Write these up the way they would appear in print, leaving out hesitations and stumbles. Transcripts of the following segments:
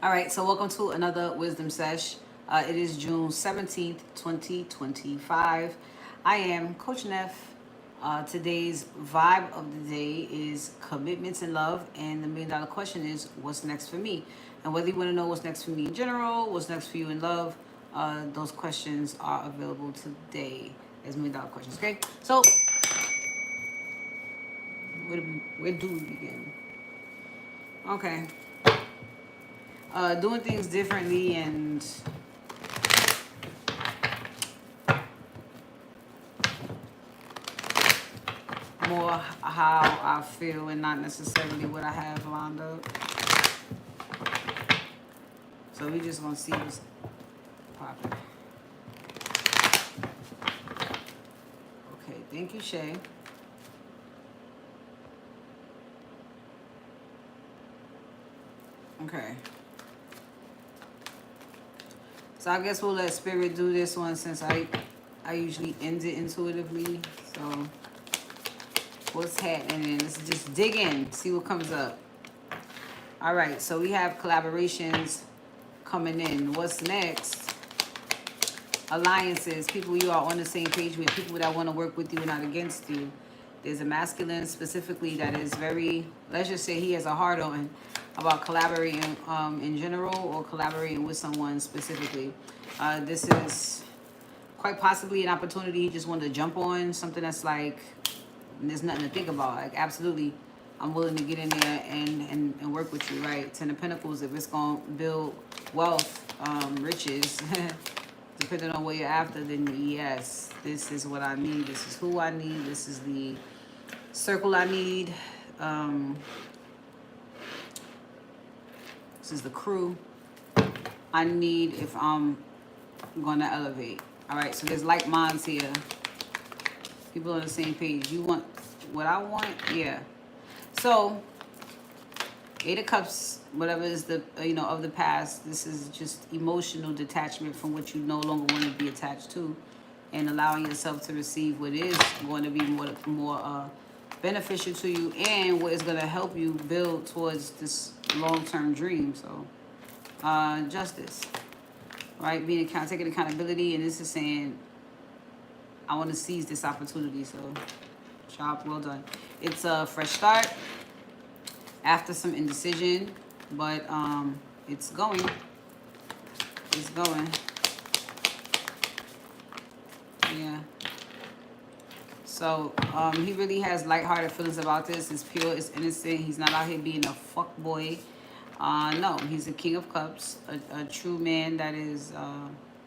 All right, so welcome to another Wisdom Sesh. It is June 17th, 2025. I am Coach Neff. Today's vibe of the day is commitments and love. And the $1,000,000 question is, what's next for me? And whether you want to know what's next for me in general, what's next for you in love, those questions are available today as $1,000,000 questions. Okay, so where do we begin? Okay. Doing things differently and more how I feel and not necessarily what I have lined up. So we just gonna see what's popping. Okay, thank you, Shay. Okay. So I guess we'll let Spirit do this one since I usually end it intuitively. So what's happening? Let's just dig in, see what comes up. All right, so we have collaborations coming in. What's next? Alliances, people you are on the same page with, people that want to work with you and not against you. There's a masculine specifically that is very, let's just say he has a hard on about collaborating in general or collaborating with someone specifically. This is quite possibly an opportunity he just wanted to jump on, something that's like, there's nothing to think about. Like, absolutely, I'm willing to get in there and work with you, right? Ten of Pentacles, if it's going to build wealth, riches, depending on what you're after, then yes, this is what I need. This is who I need. This is the circle I need. This is the crew I need if I'm going to elevate. All right, so there's like minds here. People on the same page. You want what I want? Yeah. So, Eight of Cups, whatever is the, of the past, this is just emotional detachment from what you no longer want to be attached to and allowing yourself to receive what is going to be more beneficial to you and what is going to help you build towards this long-term dream. So, justice, right? Taking accountability, and this is saying, I want to seize this opportunity. So, job well done. It's a fresh start after some indecision, but it's going. It's going. Yeah. So he really has lighthearted feelings about this. It's pure. It's innocent. He's not out here being a fuck boy. No, he's a King of Cups, a true man that is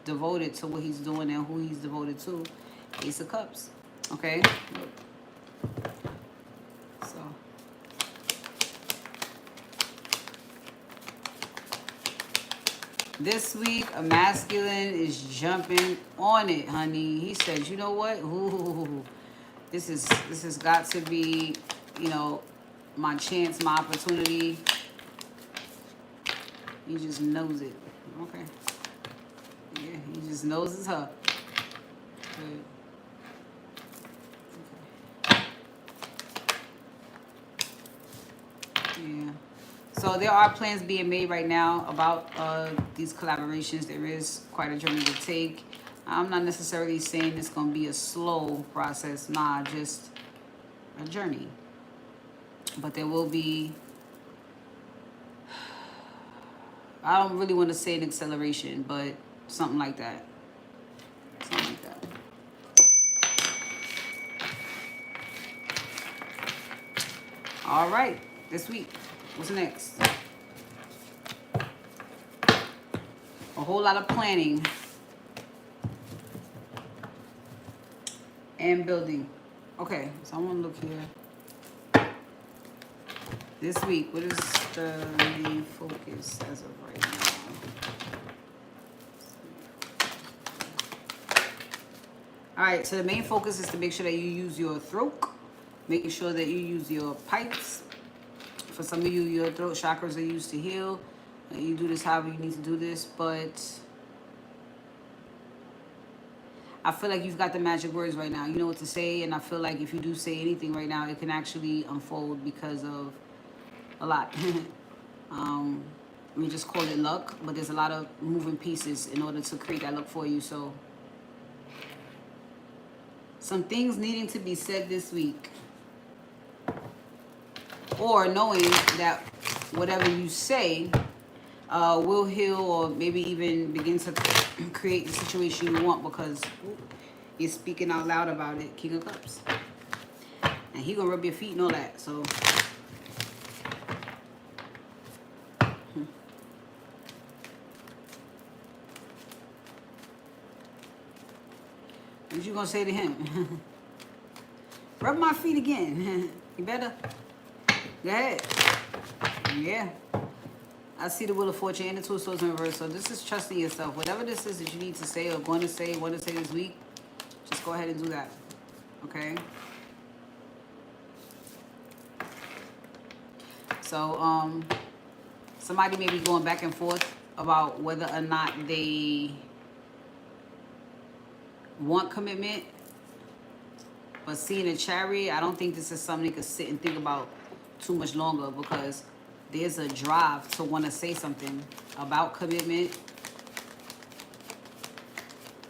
devoted to what he's doing and who he's devoted to. Ace of Cups. Okay. So. This week, a masculine is jumping on it, honey. He says, you know what? Ooh, this has got to be, my chance, my opportunity. He just knows it. Okay. Yeah, he just knows it's her. Good. Yeah. So there are plans being made right now about these collaborations. There is quite a journey to take. I'm not necessarily saying it's going to be a slow process. Nah, just a journey. But there will be, I don't really want to say an acceleration, but something like that. Something like that. All right, this week. What's next? A whole lot of planning and building. Okay, so I want to look here. This week, what is the main focus as of right now? All right, so the main focus is to make sure that you use your throat, making sure that you use your pipes. For some of you, your throat chakras are used to heal. You do this however you need to do this, but I feel like you've got the magic words right now. You know what to say, and I feel like if you do say anything right now, it can actually unfold because of a lot. we just call it luck, but there's a lot of moving pieces in order to create that luck for you. So some things needing to be said this week, or knowing that whatever you say will heal, or maybe even begin to create the situation you want because you're speaking out loud about it. King of Cups. And he gonna rub your feet and all that. So what you gonna say to him? Rub my feet again. You better. Go ahead. Yeah. I see the Wheel of Fortune and the Two of Swords in reverse. So this is trusting yourself. Whatever this is that you need to say or want to say this week, just go ahead and do that. Okay? So, somebody may be going back and forth about whether or not they want commitment. But seeing a Chariot, I don't think this is something they could sit and think about too much longer, because there's a drive to want to say something about commitment.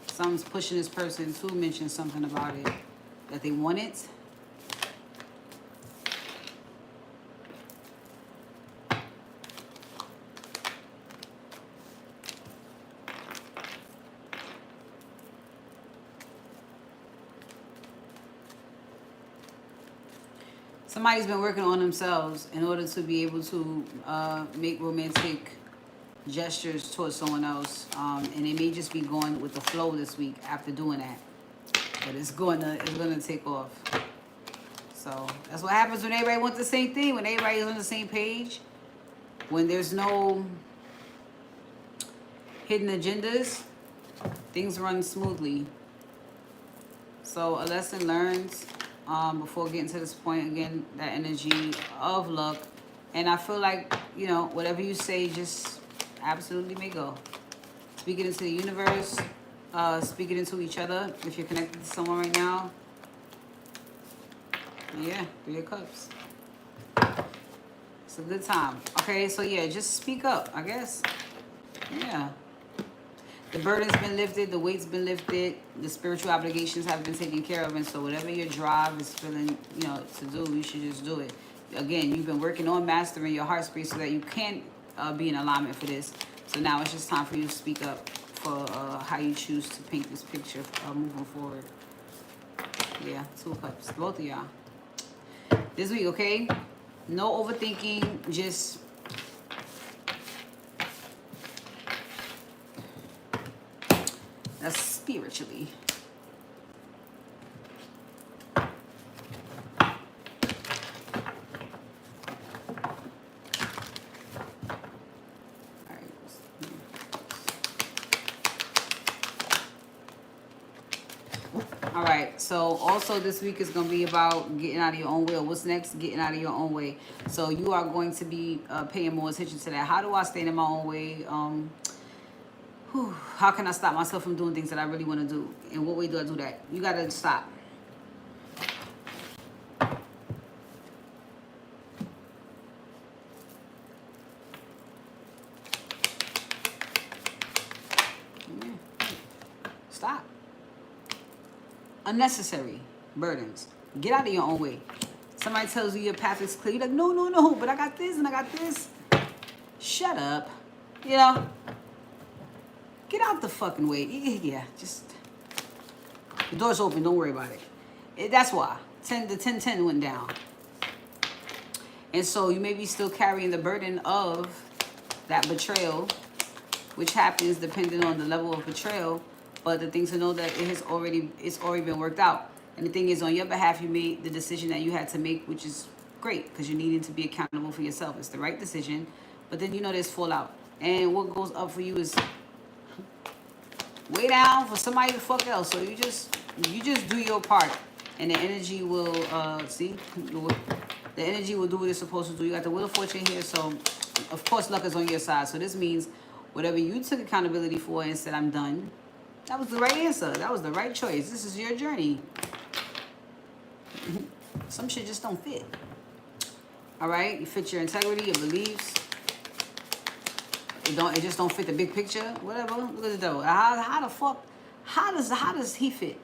Someone's pushing this person to mention something about it, that they want it. Somebody's been working on themselves in order to be able to make romantic gestures towards someone else, and it may just be going with the flow this week after doing that. But it's gonna take off. So that's what happens when everybody wants the same thing. When everybody's on the same page. When there's no hidden agendas, things run smoothly. So a lesson learned. Before getting to this point, again, that energy of luck. And I feel like, you know, whatever you say, just absolutely may go. Speak it into the universe. Speak it into each other. If you're connected to someone right now. Yeah, 3 of Cups. It's a good time. Okay, so yeah, just speak up, I guess. Yeah. The burden's been lifted, the weight's been lifted, the spiritual obligations have been taken care of, and so whatever your drive is feeling, you know, to do, you should just do it. Again, you've been working on mastering your heart space so that you can be in alignment for this. So now it's just time for you to speak up for how you choose to paint this picture moving forward. Yeah, 2 of Cups, both of y'all. This week, okay? No overthinking, just... That's spiritually. All right, so also this week is going to be about getting out of your own way. What's next? Getting out of your own way. So you are going to be paying more attention to that. How do I stay in my own way? How can I stop myself from doing things that I really want to do? And what way do I do that? You got to stop. Stop. Unnecessary burdens. Get out of your own way. Somebody tells you your path is clear. You're like, no, no, no, but I got this and I got this. Shut up. You know? Get out the fucking way. Yeah, just... The door's open. Don't worry about it. That's why. The 10-10 went down. And so you may be still carrying the burden of that betrayal, which happens depending on the level of betrayal. But the thing to know that it's already been worked out. And the thing is, on your behalf, you made the decision that you had to make, which is great because you needed to be accountable for yourself. It's the right decision. But then you know there's fallout. And what goes up for you is way down for somebody the fuck else. So you just do your part, and the energy will see. The energy will do what it's supposed to do. You got the Wheel of Fortune here, so of course luck is on your side. So this means whatever you took accountability for and said, I'm done. That was the right answer. That was the right choice. This is your journey. Some shit just don't fit. All right, you fit your integrity, your beliefs. It just don't fit the big picture. Whatever. Look at the devil. How the fuck? How does he fit?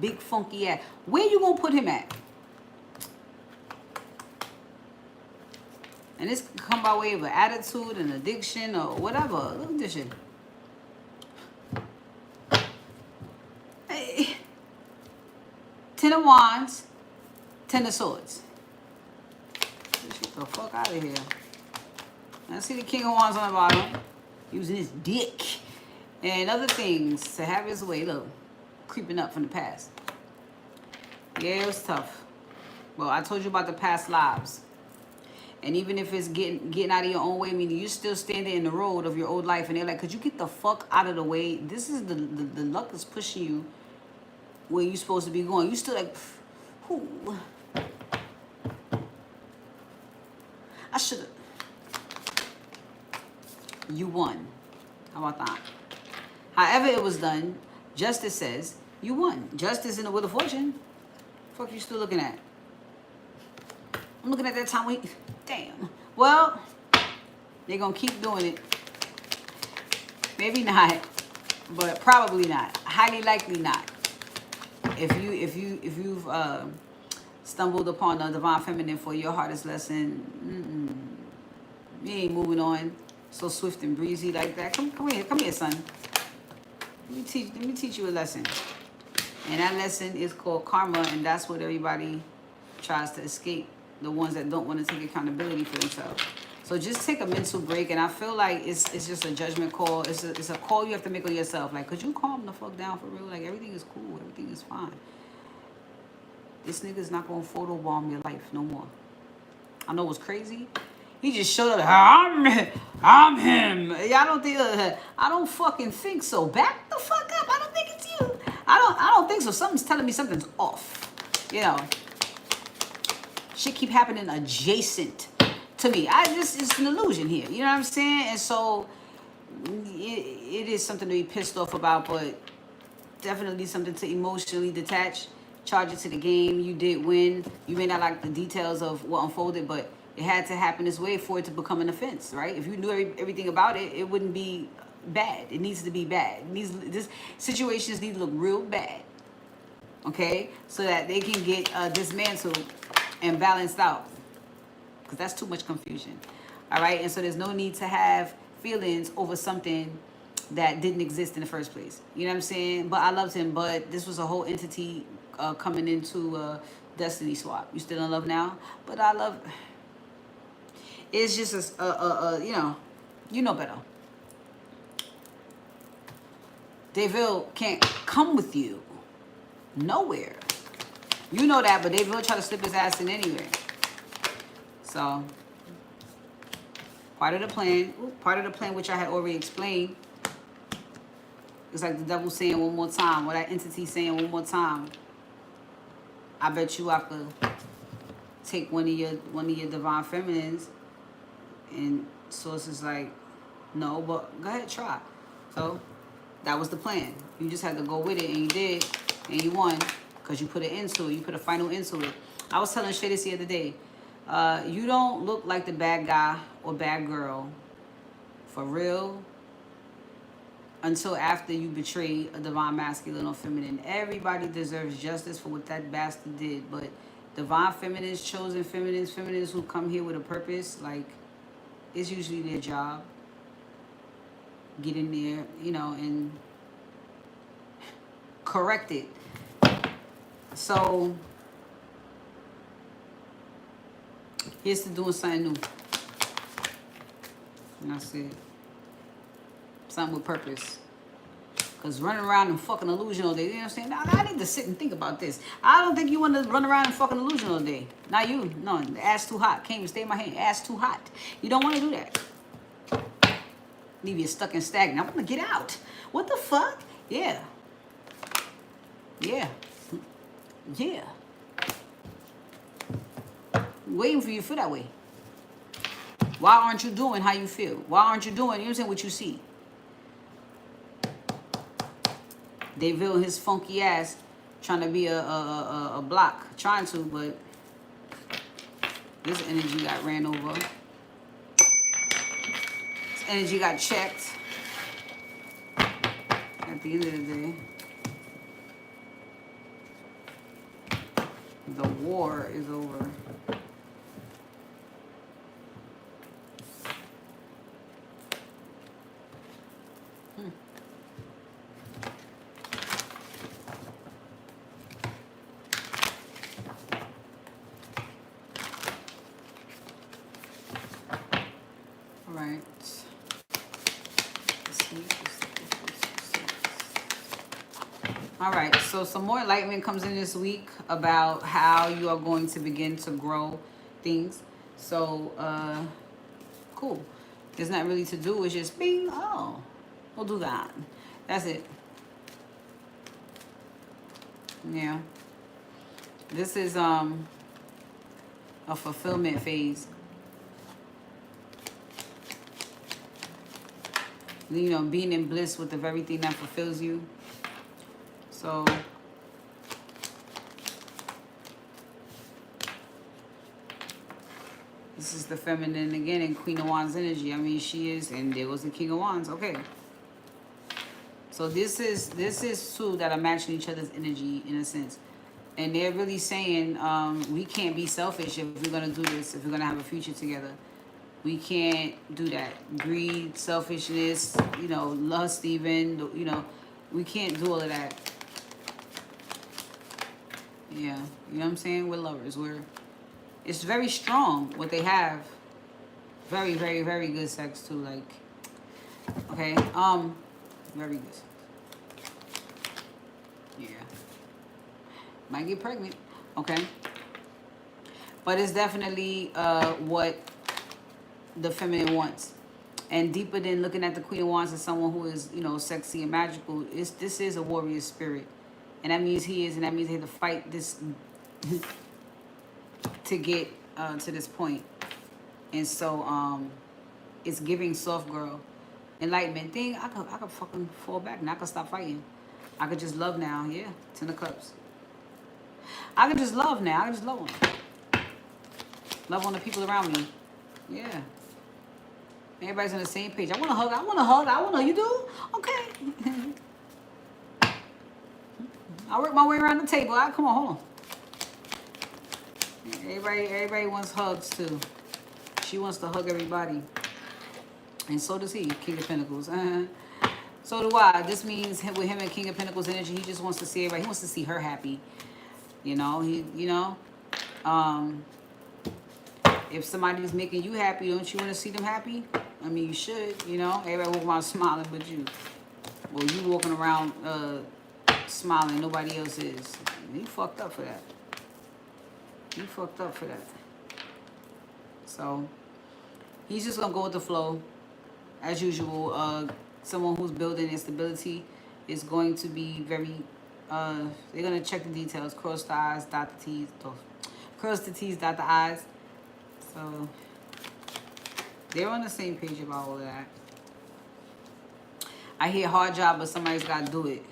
Big funky ass. Where you gonna put him at? And this can come by way of an attitude, an addiction, or whatever. Look at this shit. Hey. 10 of Wands, 10 of Swords. Get the fuck out of here. I see the King of Wands on the bottom. Using his dick. And other things to have his way. Look. Creeping up from the past. Yeah, it was tough. Well, I told you about the past lives. And even if it's getting out of your own way, meaning you're still standing in the road of your old life, and they're like, could you get the fuck out of the way? This is the luck is pushing you where you're supposed to be going. You still like, who? I should have. You won. How about that? However it was done, justice says you won. Justice in the Wheel of Fortune. Fuck you still looking at? I'm looking at that time when damn. Well, they're gonna keep doing it. Maybe not, but probably not. Highly likely not. If you've stumbled upon a divine feminine for your hardest lesson, you ain't moving on so swift and breezy like that. Come here, son. Let me teach you a lesson. And that lesson is called karma, and that's what everybody tries to escape. The ones that don't want to take accountability for themselves. So just take a mental break, and I feel like it's just a judgment call. It's a call you have to make on yourself. Like, could you calm the fuck down for real? Like, everything is cool. Everything is fine. This nigga's not going to photobomb your life no more. I know what's crazy. He just showed up. I'm him. I don't fucking think so. Back the fuck up. I don't think it's you. I don't think so. Something's telling me something's off. You know. Shit keep happening adjacent to me. It's an illusion here. You know what I'm saying? And so it is something to be pissed off about, but definitely something to emotionally detach. Charge it to the game. You did win. You may not like the details of what unfolded, but it had to happen this way for it to become an offense, right? If you knew everything about it, it wouldn't be bad. It needs to be bad. This situations need to look real bad, okay? So that they can get dismantled and balanced out, because that's too much confusion. All right, and so there's no need to have feelings over something that didn't exist in the first place. You know what I'm saying? But I loved him, but this was a whole entity coming into destiny swap. You still in love now? But I love. It's just you know better. Deville can't come with you nowhere. You know that, but they will try to slip his ass in anyway. So, part of the plan, which I had already explained, it's like the devil saying one more time, or that entity saying one more time, I bet you I could take one of your divine feminines, and Source is like, no, but go ahead, try. So, that was the plan. You just had to go with it, and you did, and you won. Because you put an end to it. You put a final end to it. I was telling Shay this the other day. You don't look like the bad guy or bad girl for real until after you betray a divine masculine or feminine. Everybody deserves justice for what that bastard did. But divine feminines, chosen feminines who come here with a purpose, like, it's usually their job. Get in there, and correct it. So, here's to doing something new. And that's it. Something with purpose. Because running around and fucking illusion all day, you know what I'm saying? Now, I need to sit and think about this. I don't think you want to run around and fucking illusion all day. Not you. No, the ass too hot. Can't even stay in my hand. Ass too hot. You don't want to do that. Leave you stuck and stagnant. I want to get out. What the fuck? Yeah. Yeah. Yeah. Waiting for you to feel that way. Why aren't you doing how you feel? Why aren't you doing, you know what I'm saying, what you see? Deville his funky ass trying to be a block. Trying to, but this energy got ran over. energy got checked at the end of the day. The war is over. All right. All right, so some more enlightenment comes in this week about how you are going to begin to grow things. So, cool. There's not really to do. It's just bing. Oh, we'll do that. That's it. Yeah. This is a fulfillment phase. You know, being in bliss with the very thing that fulfills you. So this is the feminine again in Queen of Wands energy. I mean, she is, and there was the King of Wands. Okay. So this is two that are matching each other's energy in a sense. And they're really saying we can't be selfish if we're going to do this, if we're going to have a future together. We can't do that. Greed, selfishness, you know, lust even, you know, we can't do all of that. Yeah, you know what I'm saying? We're lovers. It's very strong what they have. Very, very, very good sex too. Like, okay, very good sex. Yeah, might get pregnant. Okay, but it's definitely what the feminine wants. And deeper than looking at the Queen of Wands as someone who is, you know, sexy and magical, this is a warrior spirit. And that means he is, and that means they have to fight this to get to this point. And so it's giving soft girl enlightenment thing. I could fucking fall back and I could stop fighting. I could just love now. Yeah, 10 of Cups. I could just love now. I could just love on. Love on the people around me. Yeah. Everybody's on the same page. I want to hug. I want to hug. I want to. You do? Okay. I work my way around the table. Come on, hold on. Everybody wants hugs too. She wants to hug everybody. And so does he, King of Pentacles. So do I. This means with him and King of Pentacles energy, he just wants to see everybody. He wants to see her happy. You know, if somebody's making you happy, don't you want to see them happy? I mean, you should, you know. Everybody walk around smiling but you. Well, you walking around smiling, nobody else is. You fucked up for that. You fucked up for that. So he's just gonna go with the flow as usual. Someone who's building instability is going to be very they're gonna check the details, cross the I's, dot the T's, cross the T's, dot the I's. So they're on the same page about all of that. I hear hard job, but somebody's gotta do it.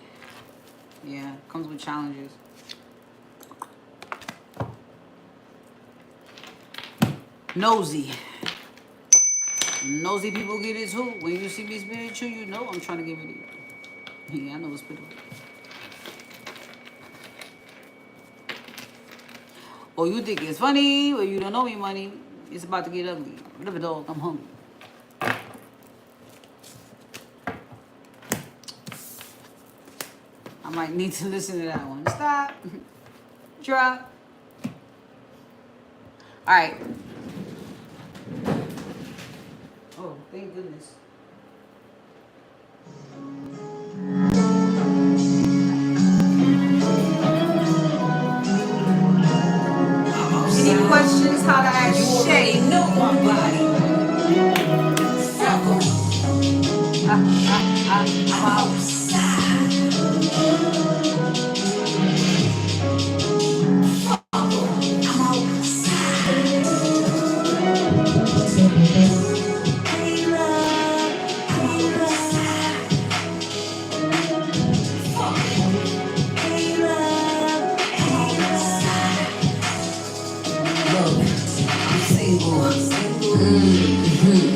Yeah, comes with challenges. Nosy. Nosy people get it too. When you see me spinning at you, you know I'm trying to get rid of you. Yeah, I know what's pretty. Or you think it's funny, or you don't know me money. It's about to get ugly. Whatever, dog, I'm hungry. I might need to listen to that one. Stop. Drop. All right. Oh, thank goodness. Any questions? How to ask Shay? No one body. I'm outside.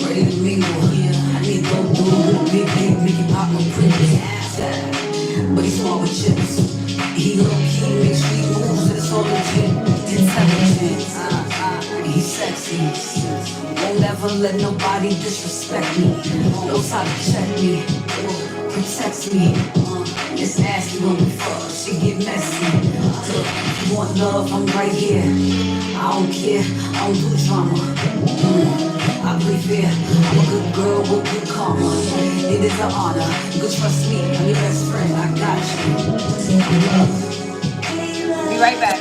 Ready to mingle. I need big, make it pop no privilege. But he's smart with chips. He low-key makes street moves, and it's all legit. Intelligent, he's sexy. Won't ever let nobody disrespect me. Knows how to check me, protects me. It's nasty when we fuck, she get messy. Look, if you want love, I'm right here. I don't care, I don't do drama. I play fair, I'm a good girl with good karma. It is an honor, you can trust me, I'm your best friend, I got you. Be right back.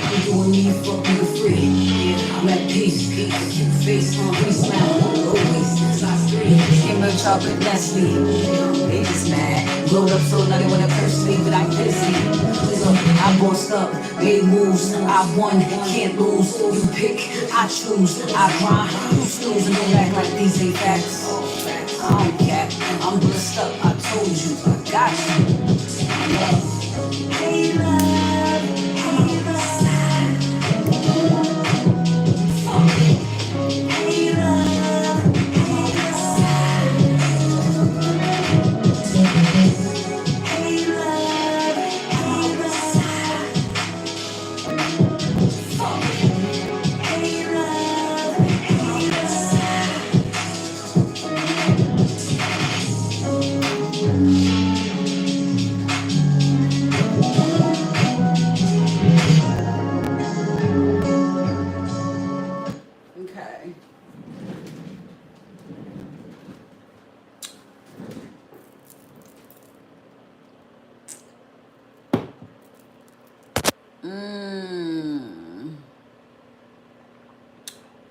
I'm doing me, fuck you free. I'm at peace, cute face, hungry smile, always. Size 3, skim milk chocolate Nestle. They just mad, glowed up so now they wanna curse me, but I'm busy. Look, I bossed up, made moves, I won, can't lose. You pick, I choose, I grind, you snooze, and don't act like these ain't facts. I don't cap, I'm blessed up, I told you, I got you. Hey love, hey love. Okay.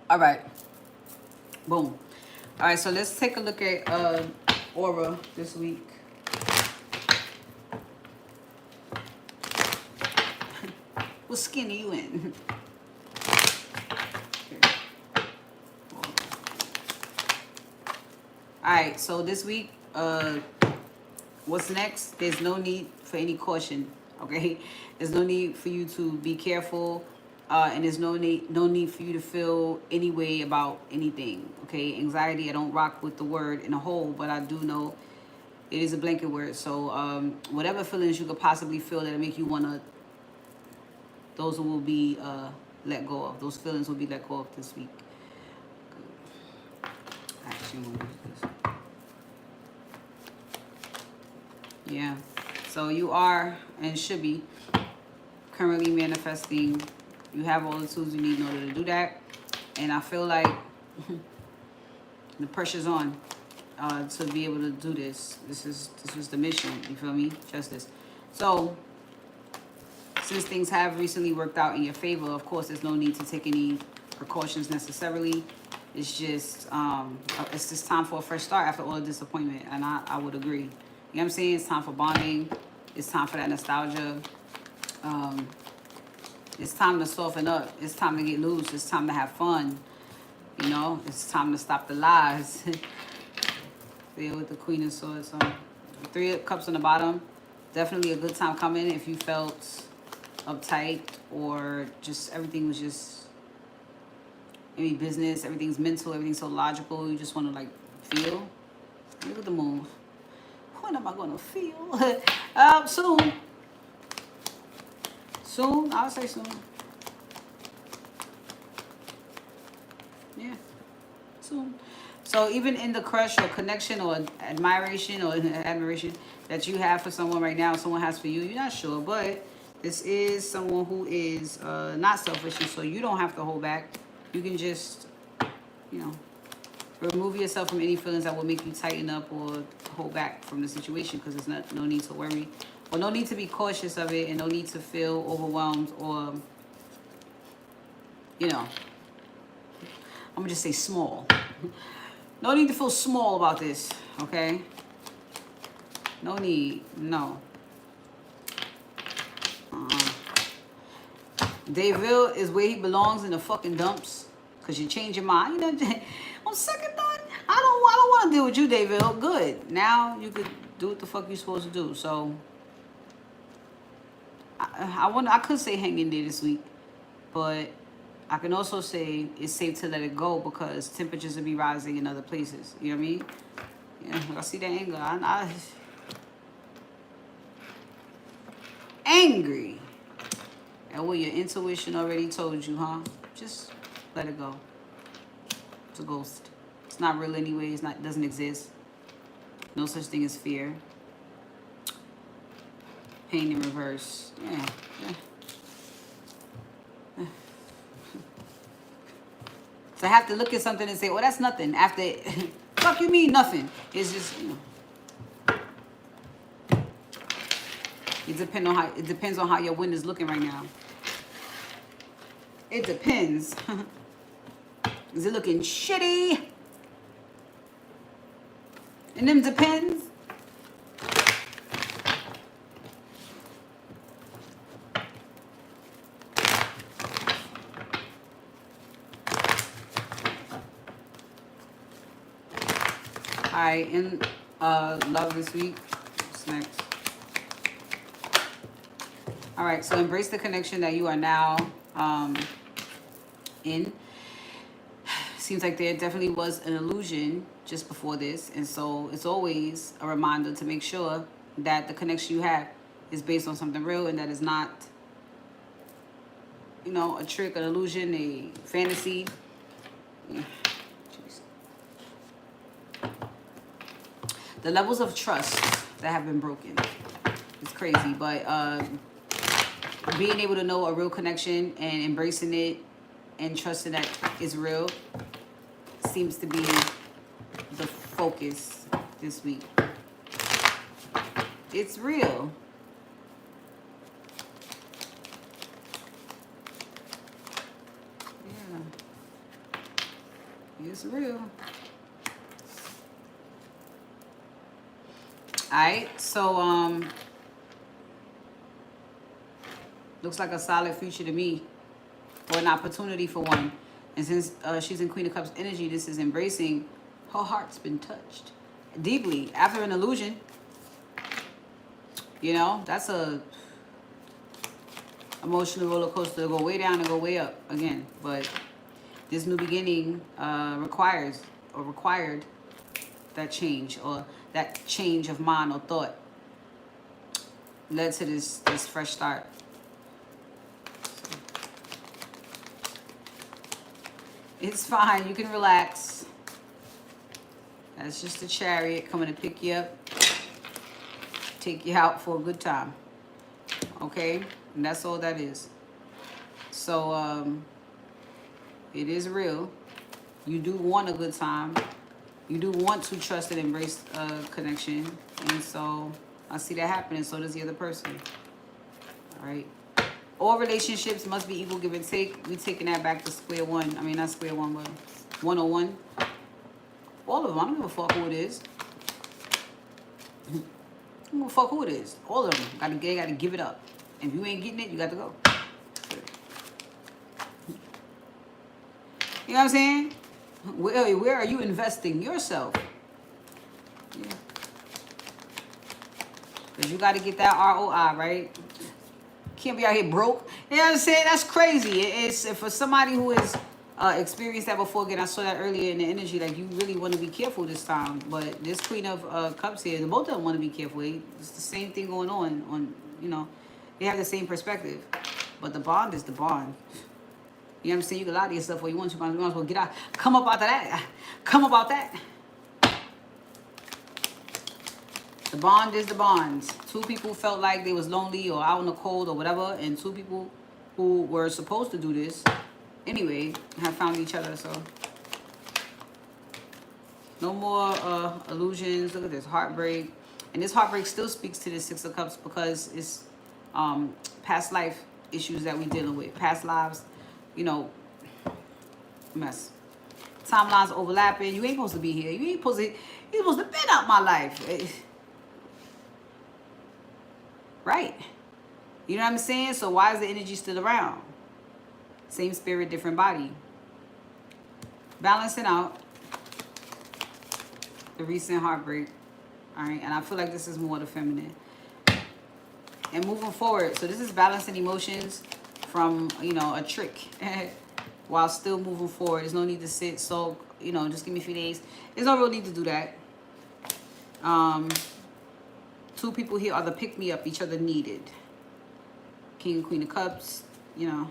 All right. Boom. All right, so let's take a look at aura this week. What skin are you in? Alright, so this week, what's next? There's no need for any caution, okay? There's no need for you to be careful, and there's no need for you to feel any way about anything, okay? Anxiety, I don't rock with the word in a whole, but I do know it is a blanket word. So whatever feelings you could possibly feel that make you want to, those will be let go of. Those feelings will be let go of this week. Actually, I'm gonna use this. Yeah, so you are and should be currently manifesting. You have all the tools you need in order to do that, and I feel like the pressure's on to be able to do this. This was the mission. You feel me? Justice. So since things have recently worked out in your favor, of course, there's no need to take any precautions necessarily. It's just time for a fresh start after all the disappointment, and I would agree. You know what I'm saying? It's time for bonding. It's time for that nostalgia. It's time to soften up. It's time to get loose. It's time to have fun. You know, it's time to stop the lies. There with the Queen of Swords. So 3 of Cups on the bottom. Definitely a good time coming if you felt uptight or just everything was just maybe business. Everything's mental. Everything's so logical. You just want to like feel. Look at the moon. When am I gonna feel? Soon. Soon, I'll say soon. Yeah, soon. So even in the crush or connection or admiration that you have for someone right now, someone has for you, you're not sure, but this is someone who is not selfish, so you don't have to hold back. You can just, you know, remove yourself from any feelings that will make you tighten up or hold back from the situation, because there's no need to worry or no need to be cautious of it, and no need to feel overwhelmed or, you know, I'm gonna just say small. No need to feel small about this, okay? No need, no. Daville is where he belongs, in the fucking dumps, because you change your mind. You know, on second thought, I don't want to deal with you, Daville. Good. Now you could do what the fuck you're supposed to do. So I could say hang in there this week, but I can also say it's safe to let it go because temperatures will be rising in other places. You know what I mean? Yeah, I see that anger. Angry at what your intuition already told you, huh? Just let it go. It's a ghost. It's not real anyway. It's not. It doesn't exist. No such thing as fear. Pain in reverse. Yeah. So I have to look at something and say, "Well, that's nothing." After, fuck you mean nothing? It's just, It depends on how your wind is looking right now. It depends. Is it looking shitty? And them depends. Alright, in love this week. What's next? Alright, so embrace the connection that you are now in. Seems like there definitely was an illusion just before this, and so it's always a reminder to make sure that the connection you have is based on something real and that is not, a trick, an illusion, a fantasy. The levels of trust that have been broken. It's crazy, but being able to know a real connection and embracing it and trusting that it's real seems to be the focus this week. It's real. Yeah. It's real. Alright, so looks like a solid future to me, or an opportunity for one. And since she's in Queen of Cups energy, this is embracing her heart's been touched deeply after an illusion. That's a emotional roller coaster to go way down and go way up again. But this new beginning required that change, or that change of mind or thought led to this fresh start. It's fine. You can relax. That's just the Chariot coming to pick you up, take you out for a good time. Okay? And that's all that is. So, it is real. You do want a good time. You do want to trust and embrace a connection. And so, I see that happening. So does the other person. All right? All relationships must be equal give and take. We taking that back to square one. I mean, not square one, but 101. All of them. I don't give a fuck who it is. I don't give a fuck who it is. All of them. They gotta give it up. If you ain't getting it, you got to go. You know what I'm saying? Where are you investing yourself? Yeah. Because you got to get that ROI, right? Can't be out here broke. You know what I'm saying? That's crazy. It's for somebody who has experienced that before. Again, I saw that earlier in the energy. Like, you really want to be careful this time. But this Queen of Cups here, both of them want to be careful. It's the same thing going on. They have the same perspective. But the bond is the bond. You know what I'm saying? You can lie to yourself what you want to. You might as well get out. Come up out of that. Come about that. The bond is the bonds. Two people felt like they was lonely or out in the cold or whatever, and two people who were supposed to do this anyway have found each other. So no more illusions. Look at this heartbreak, and this heartbreak still speaks to the Six of Cups because it's past life issues that we dealing with, past lives, mess. Timelines overlapping. You ain't supposed to be here. You're supposed to been out my life. Right. You know what I'm saying? So why is the energy still around? Same spirit, different body. Balancing out the recent heartbreak. All right. And I feel like this is more the feminine. and moving forward. So this is balancing emotions from, you know, a trick while still moving forward. There's no need to sit, sulk, you know, just give me a few days. There's no real need to do that. Two people here are the pick-me-up each other needed. King and Queen of Cups, you know,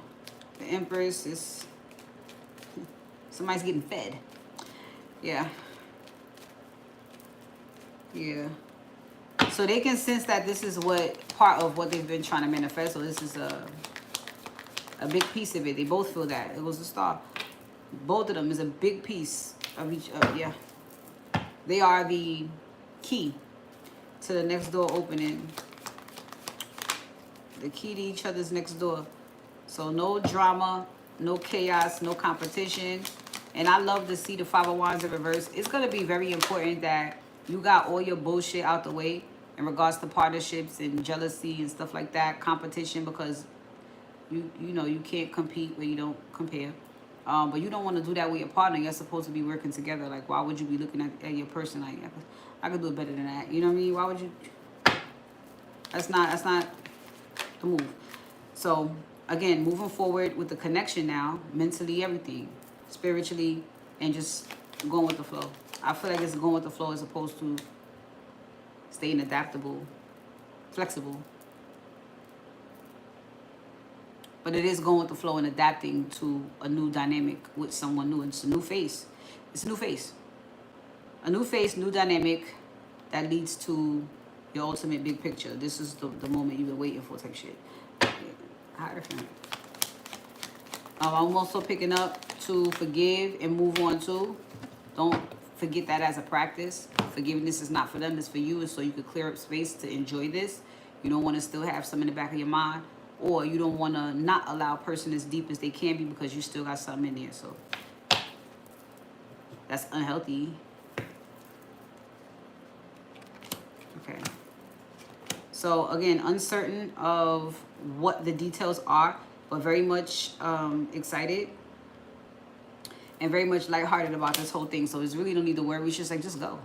the Empress is, somebody's getting fed. Yeah. Yeah. So they can sense that this is what part of what they've been trying to manifest. So this is a big piece of it. They both feel that. It was the Star. Both of them is a big piece of each other. Yeah. They are the key to the next door opening. The key to each other's next door. So no drama, no chaos, no competition. And I love to see the Five of Wands in reverse. It's going to be very important that you got all your bullshit out the way in regards to partnerships and jealousy and stuff like that, competition, because you know you can't compete where you don't compare. But you don't want to do that with your partner. You're supposed to be working together. Like, why would you be looking at your person like, I could do it better than that? You know what I mean? Why would you? That's not the move. So again, moving forward with the connection now, mentally, everything, spiritually, and just going with the flow. I feel like it's going with the flow as opposed to staying adaptable, flexible. But it is going with the flow and adapting to a new dynamic with someone new. It's a new face. It's a new face. A new face, new dynamic that leads to your ultimate big picture. This is the moment you've been waiting for type shit. I'm also picking up to forgive and move on too. Don't forget that as a practice. Forgiveness is not for them, it's for you. It's so you could clear up space to enjoy this. You don't want to still have some in the back of your mind. Or you don't want to not allow a person as deep as they can be because you still got something in there. So that's unhealthy. Okay. So again, uncertain of what the details are, but very much excited and very much lighthearted about this whole thing. So there's really no need to worry. We should just go.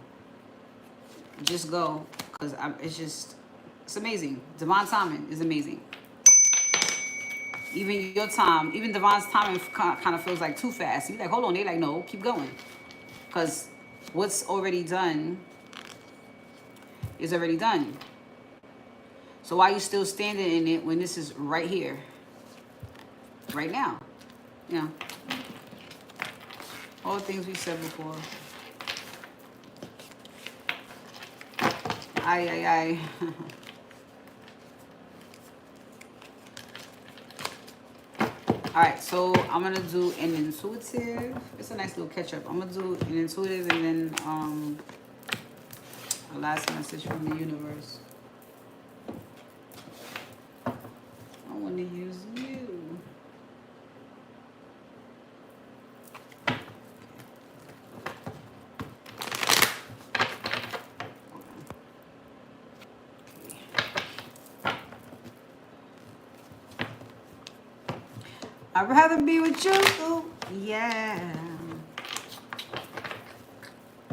Just go. Because it's amazing. Divine timing is amazing. Even your time, even Divine's timing kind of feels like too fast. You're like, hold on. They're like, no, keep going. Because what's already done is already done. So why are you still standing in it when this is right here? Right now. Yeah. All the things we said before. Ay. All right, so I'm gonna do an intuitive. It's a nice little catch up. I'm gonna do an intuitive and then a last message from the universe. I want to use you. I'd rather be with you. Yeah.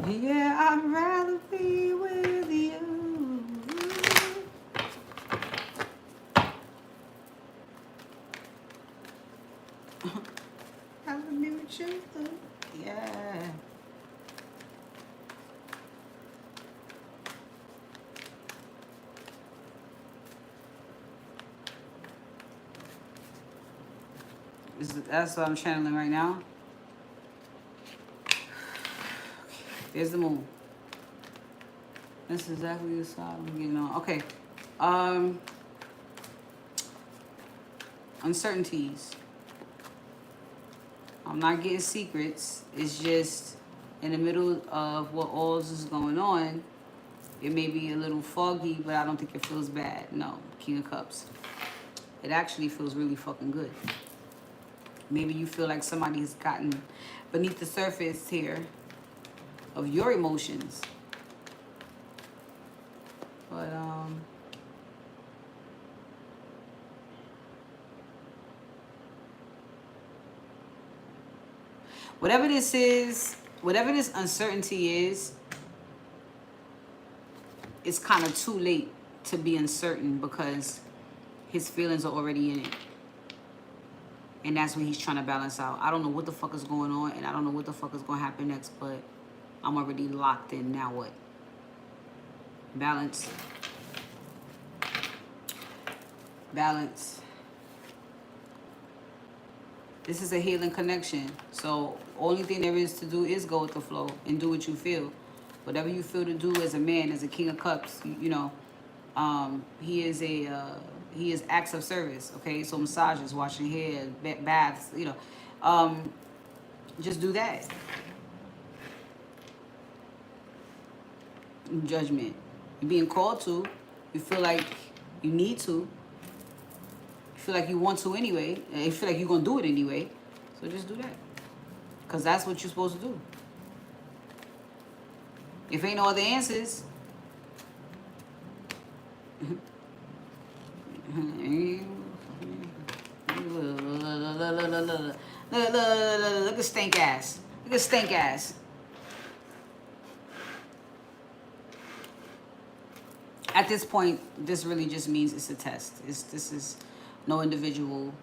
Yeah, I'd rather be with you. I'd rather be with you. Yeah. That's what I'm channeling right now. There's the moon. That's exactly the side I'm getting on. Okay. Uncertainties. I'm not getting secrets. It's just in the middle of what all is going on. It may be a little foggy, but I don't think it feels bad. No, King of Cups. It actually feels really fucking good. Maybe you feel like somebody's gotten beneath the surface here of your emotions. But, whatever this is, whatever this uncertainty is, it's kind of too late to be uncertain because his feelings are already in it. And that's what he's trying to balance out. I don't know what the fuck is going on, and I don't know what the fuck is going to happen next, but I'm already locked in. Now what? Balance. Balance. This is a healing connection. So only thing there is to do is go with the flow and do what you feel. Whatever you feel to do as a man, as a king of cups, you know, he is acts of service. Okay, so massages, washing hair, baths, you know, just do that. Judgment. You're being called to. You feel like you need to. You feel like you want to anyway. You feel like you're gonna do it anyway. So just do that, cause that's what you're supposed to do. If ain't no other answers, look at stink ass. Look at stink ass. At this point, this really just means it's a test. This is no individual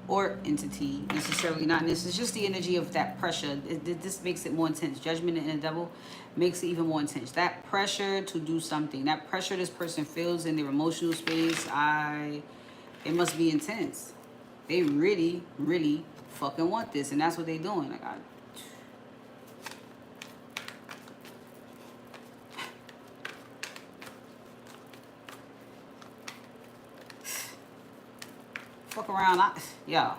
or entity necessarily, not this. It's just the energy of that pressure. This makes it more intense. Judgment and the devil makes it even more intense. That pressure to do something, that pressure this person feels in their emotional space, it must be intense. They really, really fucking want this, and that's what they're doing. Like, fuck around, yeah.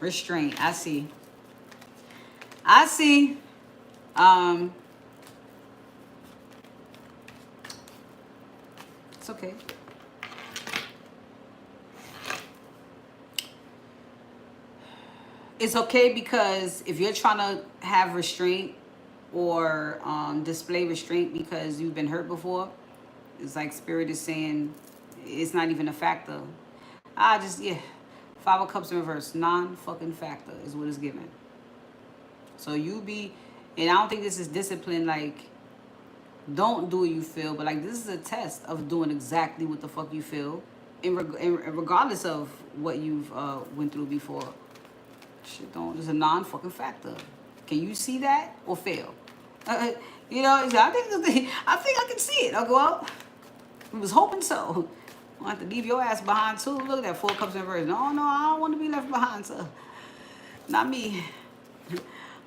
Restraint, I see. It's okay. It's okay, because if you're trying to have restraint or display restraint because you've been hurt before, it's like Spirit is saying it's not even a factor. Yeah. 5 of Cups in reverse, non-fucking factor is what it's given. So and I don't think this is discipline, like, don't do what you feel, but like, this is a test of doing exactly what the fuck you feel, regardless of what you've went through before. Shit, there's a non-fucking factor. Can you see that or fail? You know, I think I can see it. I'll go out. I was hoping so. I have to leave your ass behind too. Look at that, 4 Cups in reverse. No, I don't want to be left behind, sir. Not me.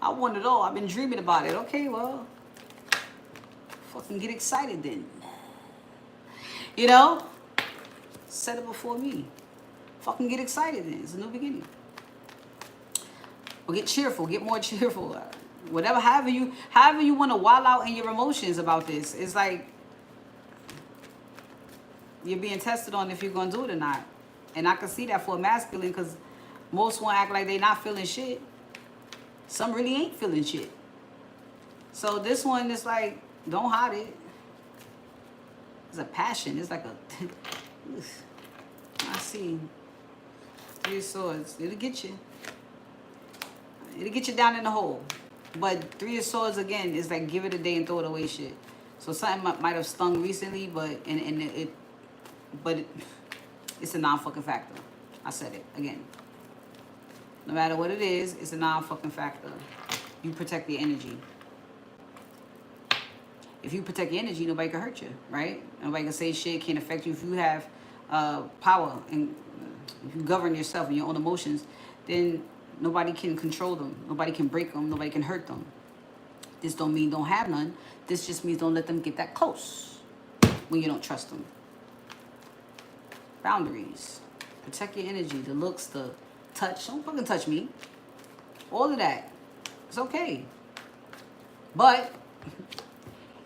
I want it all. I've been dreaming about it. Okay, well, fucking get excited then. You know? Set it before me. Fucking get excited then. It's a new beginning. Or get cheerful. Get more cheerful. Whatever, however you want to wild out in your emotions about this. It's like you're being tested on if you're going to do it or not. And I can see that for a masculine, because most want to act like they not feeling shit. Some really ain't feeling shit. So this one is like, don't hide it. It's a passion. It's like a... I see. 3 of Swords. It'll get you. It'll get you down in the hole. But 3 of Swords, again, is like give it a day and throw it away shit. So something might have stung recently, but it's a non-fucking factor. I said it again. No matter what it is, it's a non-fucking factor. You protect the energy. If you protect your energy, nobody can hurt you, right? Nobody can say shit, can't affect you. If you have power and if you govern yourself and your own emotions, then nobody can control them. Nobody can break them. Nobody can hurt them. This don't mean don't have none. This just means don't let them get that close when you don't trust them. Boundaries. Protect your energy, the looks, the touch. Don't fucking touch me. All of that. It's okay. But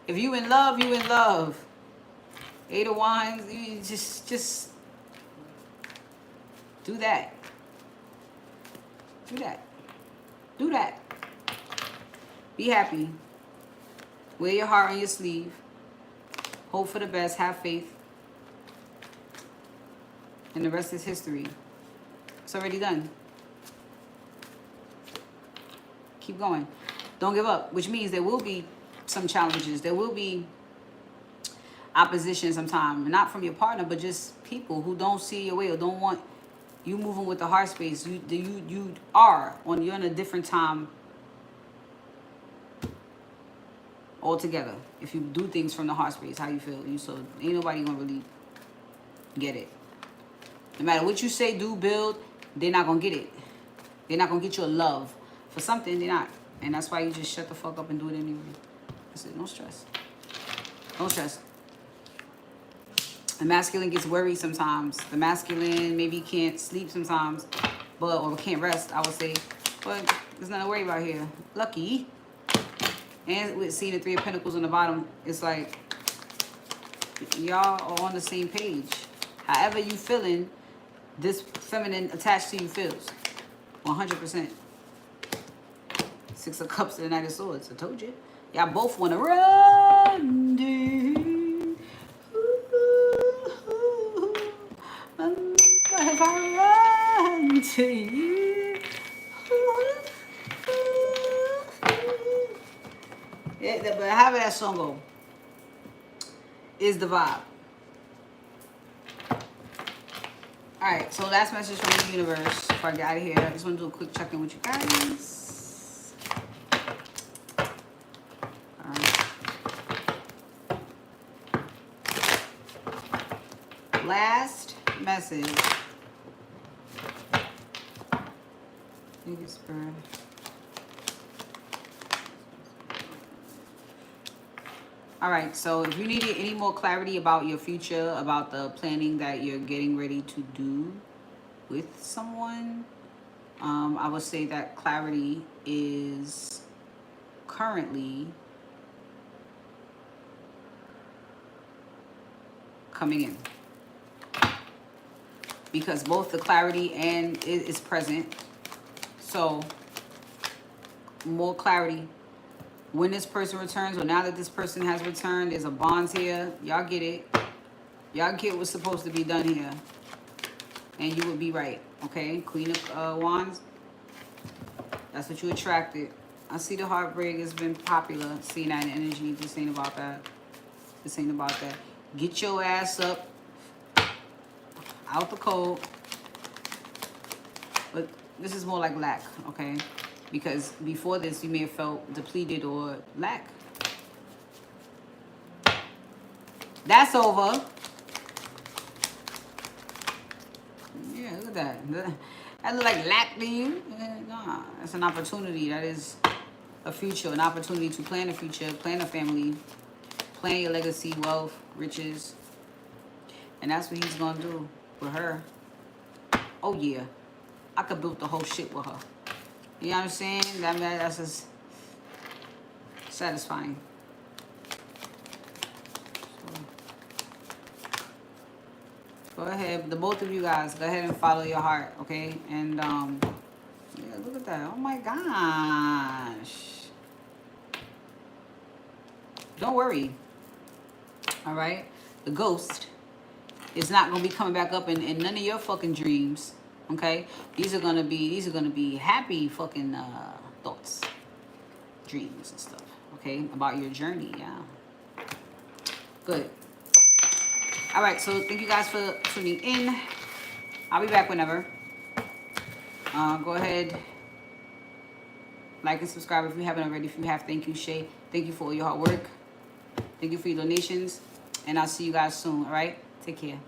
if you in love, you in love. 8 of Wands, you just do that. Do that. Do that. Be happy. Wear your heart on your sleeve. Hope for the best. Have faith. And the rest is history. It's already done. Keep going. Don't give up, which means there will be some challenges. There will be opposition sometimes, not from your partner, but just people who don't see your way or don't want you moving with the heart space. You're in a different time altogether. If you do things from the heart space, how you feel, so ain't nobody gonna really get it. No matter what you say, do, build, they're not gonna get it. They're not gonna get your love for something. They're not, and that's why you just shut the fuck up and do it anyway. That's it. No stress. No stress. The masculine gets worried sometimes. The masculine maybe can't sleep sometimes, or can't rest, I would say. But there's nothing to worry about here. Lucky. And with seeing the 3 of Pentacles on the bottom, it's like y'all are on the same page. However you feeling, this feminine attached to you feels. 100%. 6 of Cups and the Knight of Swords. I told you. Y'all both want to run. If I run to you. Yeah, but however that song go is the vibe. Alright, so last message from the universe before I get out of here. I just want to do a quick check-in with you guys. Alright. Last message. All right, so if you needed any more clarity about your future, about the planning that you're getting ready to do with someone, I would say that clarity is currently coming in. Because both the clarity and is present. So, more clarity. When this person returns, or now that this person has returned, there's a bond here. Y'all get it. Y'all get what's supposed to be done here. And you would be right, okay? Queen of Wands. That's what you attracted. I see the heartbreak has been popular. Seeing that energy. This ain't about that. This ain't about that. Get your ass up. Out the cold. But this is more like lack, okay? Because before this, you may have felt depleted or lack. That's over. Yeah, look at that. That look like lack to you? Nah, that's an opportunity. That is a future, an opportunity to plan a future, plan a family, plan your legacy, wealth, riches. And that's what he's going to do with her. Oh, yeah. I could build the whole shit with her. You know what I'm saying? That's just satisfying. So, go ahead. The both of you guys, go ahead and follow your heart, okay? And, yeah, look at that. Oh, my gosh. Don't worry. All right? The ghost is not going to be coming back up in none of your fucking dreams. Okay, these are gonna be happy fucking thoughts, dreams and stuff. Okay, about your journey. Yeah, good. All right, so thank you guys for tuning in. I'll be back whenever. Go ahead, like and subscribe if you haven't already. If you have, thank you, Shay. Thank you for all your hard work. Thank you for your donations, and I'll see you guys soon. All right, take care.